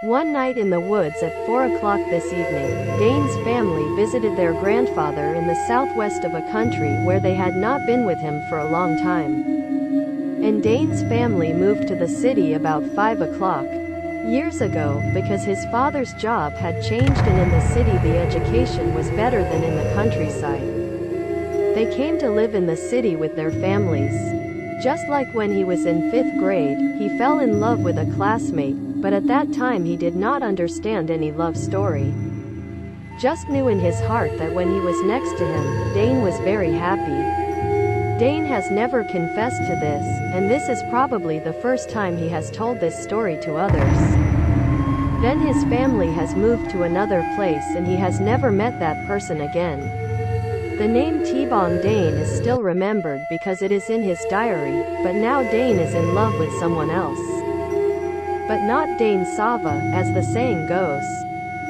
One night in the woods at 4 o'clock this evening, Dane's family visited their grandfather in the southwest of a country where they had not been with him for a long time. And Dane's family moved to the city about 5 o'clock. Years ago, because his father's job had changed and in the city the education was better than in the countryside. They came to live in the city with their families. Just like when he was in 5th grade, he fell in love with a classmate, but at that time he did not understand any love story. Just knew in his heart that when he was next to him, Dane was very happy. Dane has never confessed to this, and this is probably the first time he has told this story to others. Then his family has moved to another place and he has never met that person again. The name T-Bong Dane is still remembered because it is in his diary, but now Dane is in love with someone else. But not Dane Sava, as the saying goes.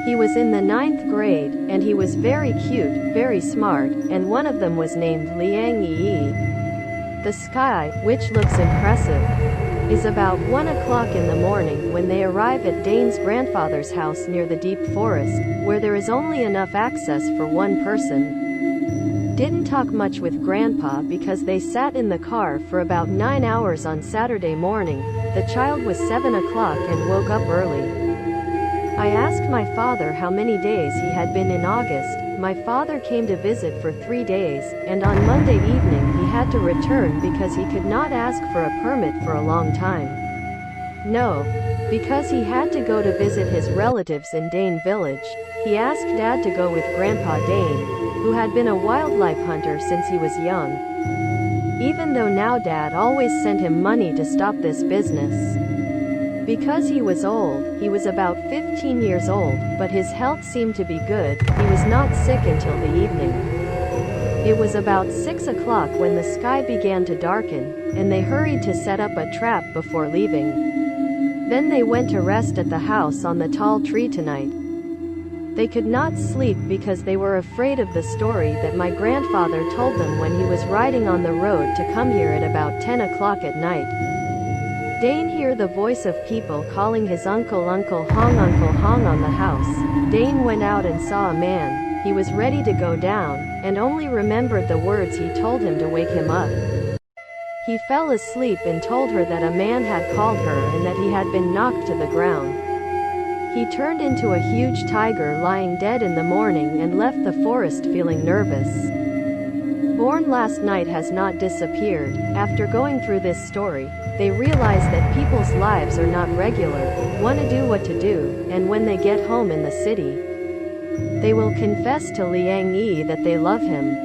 He was in the 9th grade, and he was very cute, very smart, and one of them was named Liang Yi. The sky, which looks impressive, is about 1 o'clock in the morning when they arrive at Dane's grandfather's house near the deep forest, where there is only enough access for one person. Didn't talk much with Grandpa because they sat in the car for about 9 hours on Saturday morning. The child was 7 o'clock and woke up early. I asked my father how many days he had been in August. My father came to visit for 3 days, and on Monday evening he had to return because he could not ask for a permit for a long time. No, because he had to go to visit his relatives in Dane village. He asked Dad to go with Grandpa Dane, who had been a wildlife hunter since he was young. Even though now Dad always sent him money to stop this business. Because he was old, he was about 15 years old, but his health seemed to be good. He was not sick until the evening. It was about 6 o'clock when the sky began to darken, and they hurried to set up a trap before leaving. Then they went to rest at the house on the tall tree tonight. They could not sleep because they were afraid of the story that my grandfather told them when he was riding on the road to come here at about 10 o'clock at night. Dane heard the voice of people calling his uncle Uncle Hong on the house. Dane went out and saw a man. He was ready to go down, and only remembered the words he told him to wake him up. He fell asleep and told her that a man had called her and that he had been knocked to the ground. He turned into a huge tiger lying dead in the morning and left the forest feeling nervous. Born last night has not disappeared. After going through this story, they realize that people's lives are not regular, want to do what to do, and when they get home in the city, they will confess to Liang Yi that they love him.